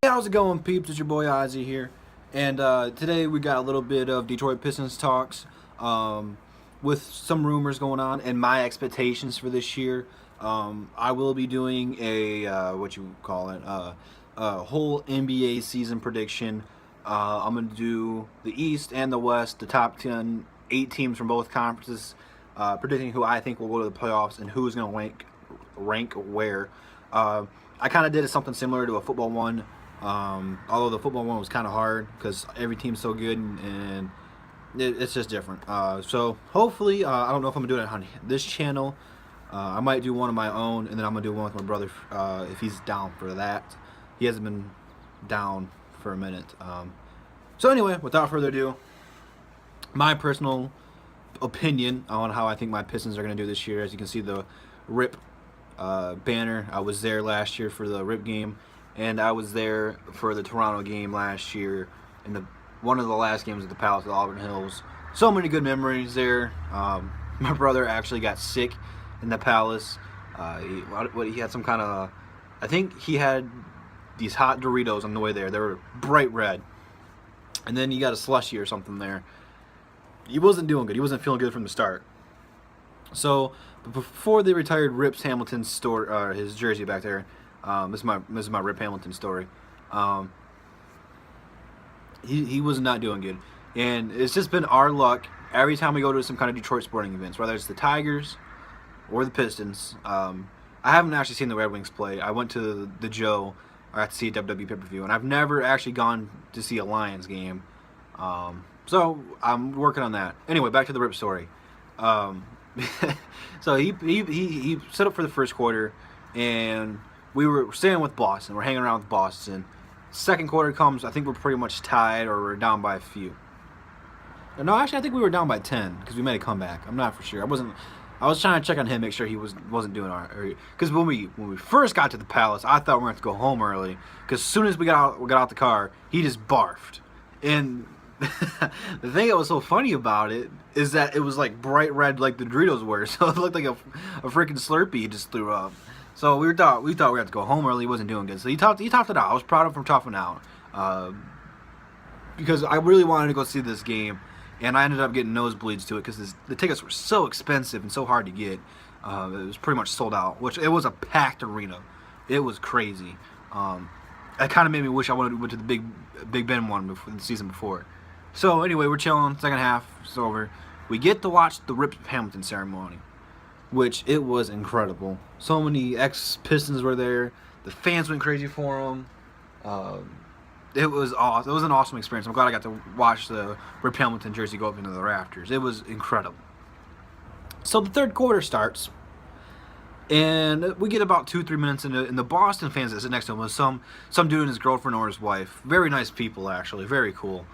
How's it going, peeps? It's your boy Ozzy here, and today we got a little bit of Detroit Pistons talks, with some rumors going on and my expectations for this year. I will be doing a a whole NBA season prediction. I'm gonna do the East and the West, the top 8 teams from both conferences, predicting who I think will go to the playoffs and who's gonna rank where. I kind of did something similar to a football one, although the football one was kind of hard because every team's so good and it's just different. So hopefully, I don't know if I'm going to do it on this channel. I might do one of my own, and then I'm going to do one with my brother if he's down for that. He hasn't been down for a minute. So anyway, without further ado, my personal opinion on how I think my Pistons are going to do this year. As you can see, the RIP banner. I was there last year for the RIP game, and I was there for the Toronto game last year in one of the last games at the Palace at Auburn Hills. So many good memories there. My brother actually got sick in the Palace. He had some kind of, I think he had these hot Doritos on the way there. They were bright red, and then he got a slushie or something there. He wasn't doing good. He wasn't feeling good from the start. So before they retired Rip Hamilton's his jersey back there, this is my Rip Hamilton story. He was not doing good, and it's just been our luck every time we go to some kind of Detroit sporting events, whether it's the Tigers or the Pistons. I haven't actually seen the Red Wings play. I went to the Joe. I got to see a WWE pay-per-view, and I've never actually gone to see a Lions game. So I'm working on that. Anyway, back to the Rip story. So he set up for the first quarter, and we were staying with Boston. We're hanging around with Boston. Second quarter comes, I think we're pretty much tied, or we're down by a few. No, actually, I think we were down by 10 because we made a comeback. I'm not for sure. I was trying to check on him, make sure he wasn't doing all right. Because when we first got to the Palace, I thought we were going to go home early. Because as soon as we got out the car, he just barfed. And the thing that was so funny about it is that it was like bright red, like the Doritos were. So it looked like a freaking Slurpee he just threw up. So we thought we had to go home early. He wasn't doing good. So he toughed it out. I was proud of him for toughing out. Because I really wanted to go see this game. And I ended up getting nosebleeds to it because the tickets were so expensive and so hard to get. It was pretty much sold out, which it was a packed arena. It was crazy. It kind of made me wish I went to the Big Ben one the season before. So anyway, we're chilling. Second half is over. We get to watch the Rip Hamilton ceremony, which it was incredible. So many ex-Pistons were there. The fans went crazy for him. It was awesome. It was an awesome experience. I'm glad I got to watch the Rip Hamilton jersey go up into the rafters. It was incredible. So the third quarter starts, and we get about 2-3 minutes into, and the Boston fans that sit next to him was some dude and his girlfriend or his wife. Very nice people, actually. Very cool.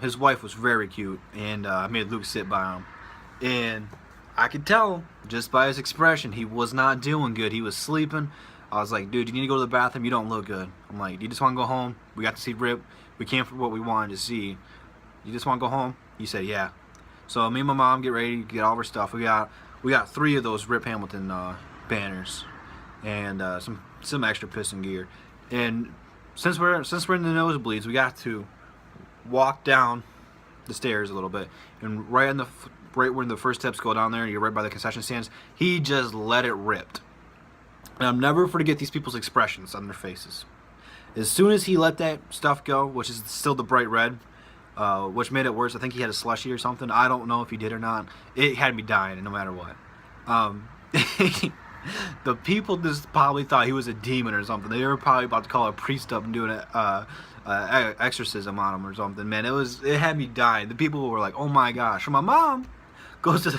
His wife was very cute, and I made Luke sit by him. And I could tell just by his expression he was not doing good. He was sleeping. I was like, dude, you need to go to the bathroom. You don't look good. I'm like, you just want to go home? We got to see Rip. We came for what we wanted to see. You just want to go home? He said, yeah. So me and my mom get ready to get all of our stuff. We got 3 of those Rip Hamilton banners and some extra Piston gear. And since we're in the nosebleeds, we got to walk down the stairs a little bit, and right when the first steps go down there, and you're right by the concession stands, he just let it rip. And I'll never forget these people's expressions on their faces. As soon as he let that stuff go, which is still the bright red, which made it worse. I think he had a slushie or something. I don't know if he did or not. It had me dying no matter what. The people just probably thought he was a demon or something. They were probably about to call a priest up and do an exorcism on him or something. Man, it had me dying. The people were like, oh my gosh. So my mom goes to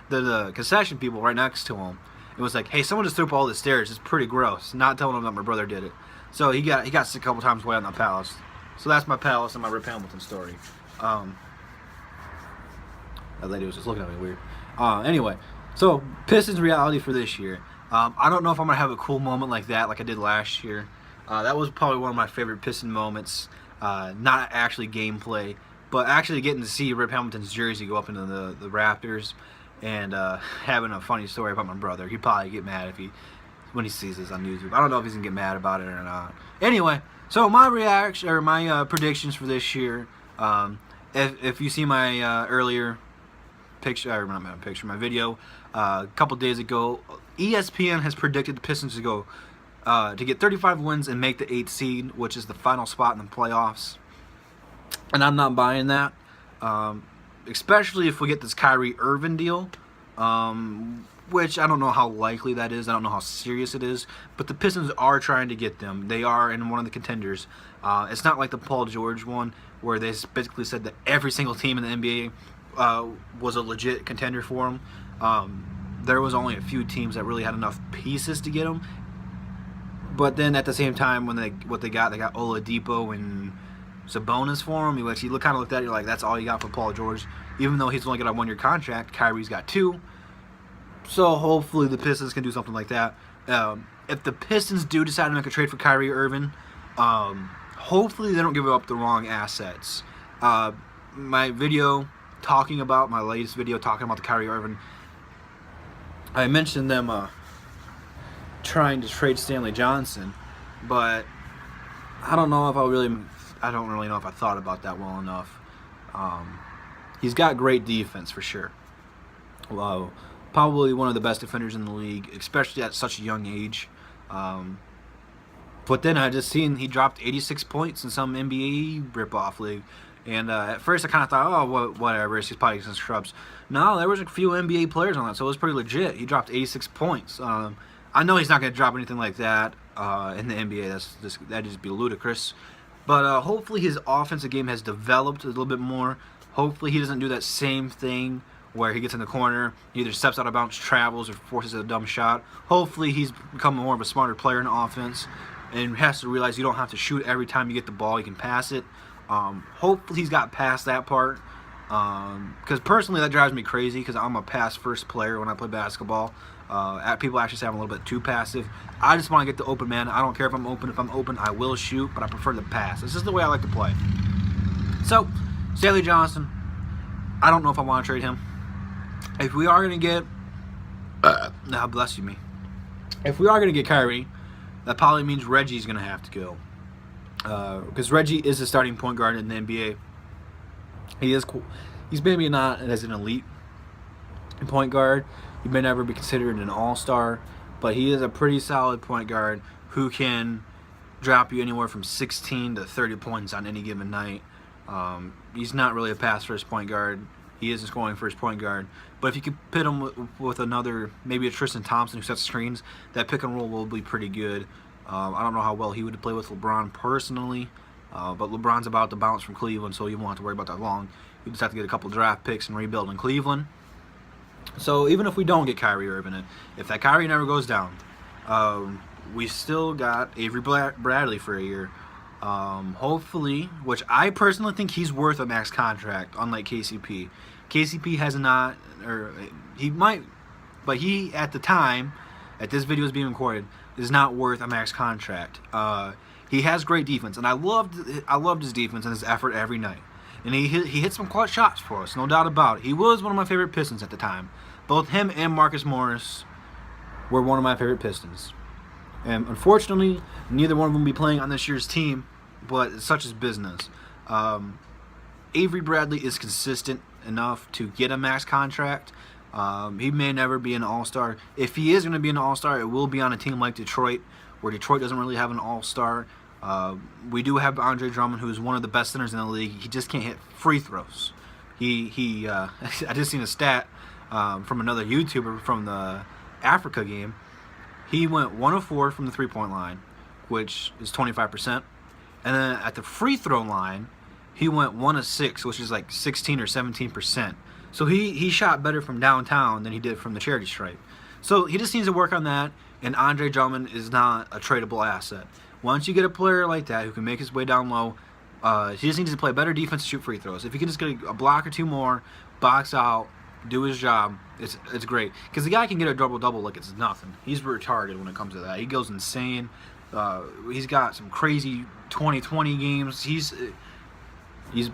the concession people right next to him. It was like, hey, someone just threw up all the stairs. It's pretty gross. Not telling him that my brother did it. So he got sick a couple times away on the Palace. So that's my Palace and my Rip Hamilton story. That lady was just looking at me weird. Anyway, so Pistons reality for this year. I don't know if I'm gonna have a cool moment like that, like I did last year. That was probably one of my favorite Piston moments. Not actually gameplay, but actually getting to see Rip Hamilton's jersey go up into the rafters. And having a funny story about my brother. He'd probably get mad when he sees this on YouTube. I don't know if he's gonna get mad about it or not. Anyway, So my reaction or my predictions for this year, if you see my earlier picture, or not my picture, my video a couple days ago, ESPN has predicted the Pistons to get 35 wins and make the 8th seed, which is the final spot in the playoffs. And I'm not buying that, especially if we get this Kyrie Irving deal, which I don't know how likely that is. I don't know how serious it is. But the Pistons are trying to get them. They are in one of the contenders. It's not like the Paul George one where they basically said that every single team in the NBA was a legit contender for them. There was only a few teams that really had enough pieces to get them. But then at the same time, when they got Oladipo and Sabonis for him, which you kind of looked at it, you're like, that's all you got for Paul George. Even though he's only got a 1-year contract, Kyrie's got 2. So hopefully the Pistons can do something like that. If the Pistons do decide to make a trade for Kyrie Irving, hopefully they don't give up the wrong assets. My latest video talking about the Kyrie Irving, I mentioned them trying to trade Stanley Johnson, but I don't really know if I thought about that well enough. He's got great defense for sure. Probably one of the best defenders in the league, especially at such a young age. But then I just seen he dropped 86 points in some NBA rip-off league. And at first I kind of thought, oh, whatever, he's probably some scrubs. No, there was a few NBA players on that, so it was pretty legit. He dropped 86 points. I know he's not going to drop anything like that in the NBA. That'd just be ludicrous. But hopefully his offensive game has developed a little bit more. Hopefully he doesn't do that same thing where he gets in the corner, he either steps out of bounds, travels, or forces a dumb shot. Hopefully he's become more of a smarter player in offense and has to realize you don't have to shoot every time you get the ball. You can pass it. Hopefully he's got past that part. Because personally that drives me crazy because I'm a pass-first player when I play basketball. People actually say I'm a little bit too passive. I just want to get the open man. I don't care if I'm open. If I'm open, I will shoot, but I prefer the pass. This is the way I like to play. So, Stanley Johnson, I don't know if I want to trade him. If we are going to get... bless you me. If we are going to get Kyrie, that probably means Reggie's going to have to go. Because Reggie is a starting point guard in the NBA. He's maybe not as an elite point guard. He may never be considered an all-star, but he is a pretty solid point guard who can drop you anywhere from 16 to 30 points on any given night. He's not really a pass-first point guard. He is a scoring first point guard. But if you could pit him with another, maybe a Tristan Thompson who sets screens, that pick and roll will be pretty good. I don't know how well he would play with LeBron personally, but LeBron's about to bounce from Cleveland, so you won't have to worry about that long. You just have to get a couple draft picks and rebuild in Cleveland. So even if we don't get Kyrie Irving, if that Kyrie never goes down, we still got Avery Bradley for a year. Hopefully, which I personally think he's worth a max contract, unlike KCP. KCP has not, or he might, but he, at the time, at this video is being recorded, is not worth a max contract. He has great defense, and I loved his defense and his effort every night. And he hit some clutch shots for us, no doubt about it. He was one of my favorite Pistons at the time. Both him and Marcus Morris were one of my favorite Pistons. And unfortunately, neither one of them will be playing on this year's team, but such is business. Avery Bradley is consistent enough to get a max contract. He may never be an all-star. If he is going to be an all-star, it will be on a team like Detroit, where Detroit doesn't really have an all-star. We do have Andre Drummond, who is one of the best centers in the league. He just can't hit free throws. I just seen a stat from another YouTuber from the Africa game. He went 1 of 4 from the three-point line, which is 25%. And then at the free throw line, he went 1 of 6, which is like 16 or 17%. So he shot better from downtown than he did from the charity stripe. So he just needs to work on that, and Andre Drummond is not a tradable asset. Once you get a player like that who can make his way down low, he just needs to play better defense and shoot free throws. If he can just get a block or two more, box out, do his job, it's great. Because the guy can get a double-double like it's nothing. He's retarded when it comes to that. He goes insane. He's got some crazy 20-20 games. He's going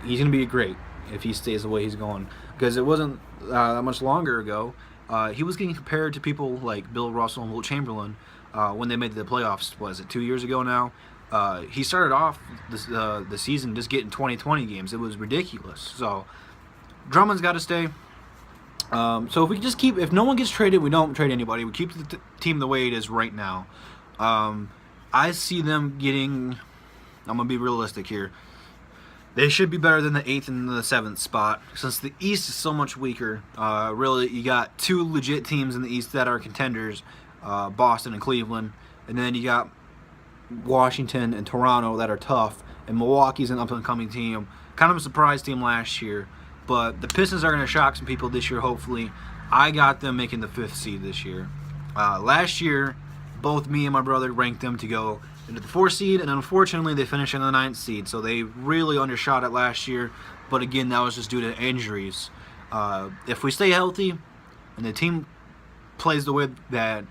to be great if he stays the way he's going. Because it wasn't that much longer ago. He was getting compared to people like Bill Russell and Wilt Chamberlain when they made the playoffs. Was it 2 years ago now? He started off the season just getting 20-20 games. It was ridiculous. So Drummond's got to stay. So if we just keep, if no one gets traded, we don't trade anybody. We keep the team the way it is right now. I see them getting, I'm going to be realistic here. They should be better than the 8th and the 7th spot. Since the East is so much weaker, really, you got 2 legit teams in the East that are contenders, Boston and Cleveland. And then you got Washington and Toronto that are tough. And Milwaukee's an up-and-coming team. Kind of a surprise team last year. But the Pistons are going to shock some people this year, hopefully. I got them making the 5th seed this year. Last year, both me and my brother ranked them to go into the 4th seed, and unfortunately they finished in the 9th seed. So they really undershot it last year. But again, that was just due to injuries. If we stay healthy and the team plays the way that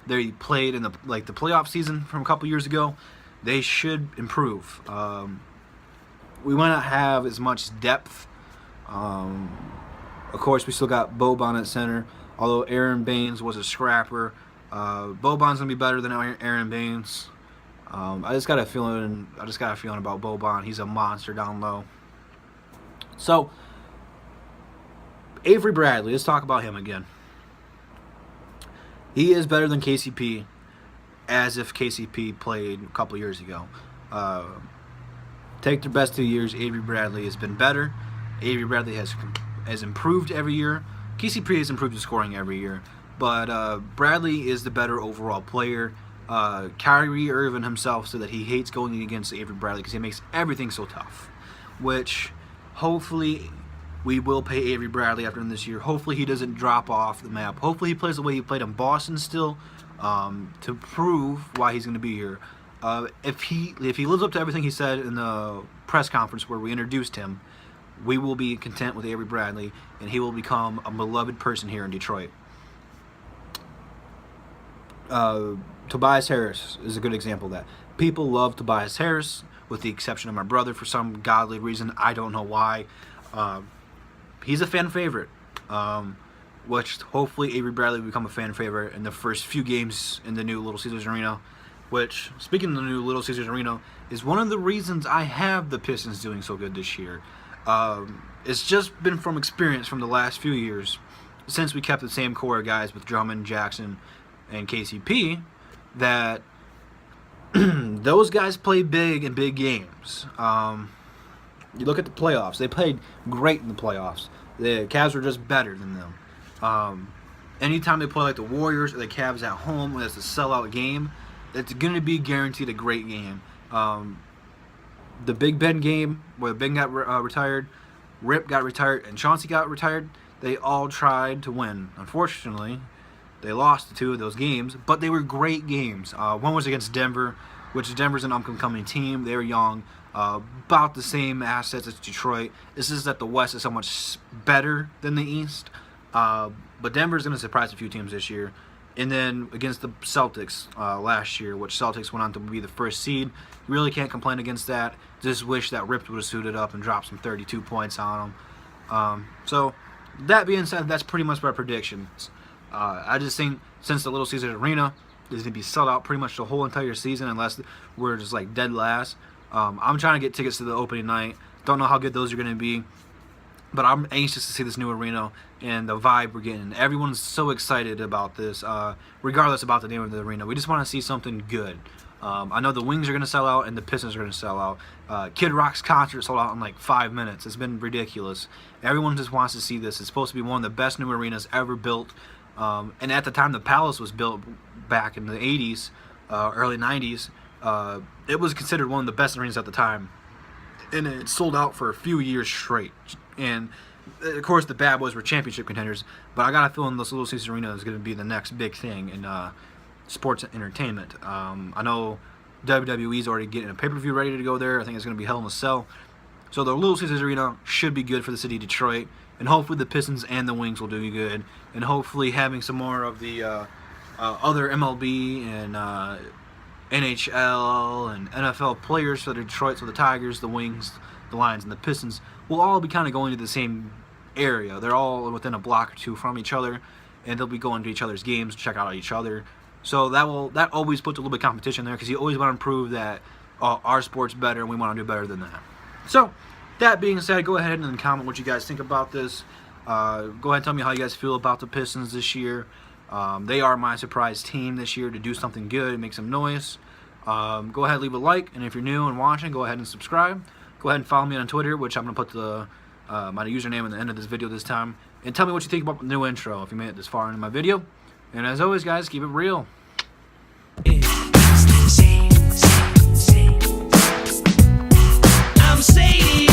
they played in the playoff season from a couple years ago, they should improve. We might not have as much depth. Of course, we still got Boban at center. Although Aaron Baines was a scrapper, Boban's gonna be better than Aaron Baines. I just got a feeling about Boban. He's a monster down low. So Avery Bradley, let's talk about him again. He is better than KCP, as if KCP played a couple years ago. Take the best 2 years, Avery Bradley has been better. Avery Bradley has improved every year. KCP has improved his scoring every year. But Bradley is the better overall player. Kyrie Irving himself said that he hates going against Avery Bradley because he makes everything so tough. Which, hopefully, we will pay Avery Bradley after this year. Hopefully he doesn't drop off the map. Hopefully he plays the way he played in Boston still, to prove why he's going to be here. If he lives up to everything he said in the press conference where we introduced him, we will be content with Avery Bradley, and he will become a beloved person here in Detroit. Tobias Harris is a good example of that. People love Tobias Harris, with the exception of my brother for some godly reason. I don't know why. He's a fan favorite, which hopefully Avery Bradley will become a fan favorite in the first few games in the new Little Caesars Arena. Which, speaking of the new Little Caesars Arena, is one of the reasons I have the Pistons doing so good this year. It's just been from experience from the last few years, since we kept the same core of guys with Drummond, Jackson, and KCP, that those guys play big in big games. You look at the playoffs; they played great in the playoffs. The Cavs were just better than them. Anytime they play like the Warriors or the Cavs at home, when it's a sellout game, it's going to be guaranteed a great game. The Big Ben game, where Ben got retired, Rip got retired, and Chauncey got retired, they all tried to win. Unfortunately, they lost the 2 of those games, but they were great games. One was against Denver, which Denver's an up-and-coming team. They're young, about the same assets as Detroit. It's just that the West is so much better than the East. But Denver's going to surprise a few teams this year. And then against the Celtics last year, which Celtics went on to be the 1st seed. You really can't complain against that. Just wish that Rip would have suited up and dropped some 32 points on them. So that being said, that's pretty much my predictions. I just think since the Little Caesars Arena is going to be sold out pretty much the whole entire season unless we're just like dead last. I'm trying to get tickets to the opening night. Don't know how good those are going to be. But I'm anxious to see this new arena and the vibe we're getting. Everyone's so excited about this, regardless about the name of the arena. We just want to see something good. I know the Wings are going to sell out and the Pistons are going to sell out. Kid Rock's concert sold out in like 5 minutes. It's been ridiculous. Everyone just wants to see this. It's supposed to be one of the best new arenas ever built. And at the time the Palace was built back in the 80s, early 90s, it was considered one of the best arenas at the time. And it sold out for a few years straight. And, of course, the Bad Boys were championship contenders. But I got a feeling this Little Caesars Arena is going to be the next big thing in sports entertainment. I know WWE's already getting a pay-per-view ready to go there. I think it's going to be Hell in a Cell. So the Little Caesars Arena should be good for the city of Detroit. And hopefully the Pistons and the Wings will do good. And hopefully having some more of the other MLB and NHL and NFL players for the Detroit, so the Tigers, the Wings, the Lions, and the Pistons will all be kind of going to the same area. They're all within a block or 2 from each other, and they'll be going to each other's games, check out each other. So that always puts a little bit of competition there because you always want to prove that, our sport's better, and we want to do better than that. So, that being said, go ahead and comment what you guys think about this. Go ahead and tell me how you guys feel about the Pistons this year. They are my surprise team this year to do something good and make some noise. Go ahead and leave a like, and if you're new and watching, go ahead and subscribe. Go ahead and follow me on Twitter, which I'm going to put my username at the end of this video this time. And tell me what you think about the new intro if you made it this far into my video. And as always, guys, keep it real. I'm saying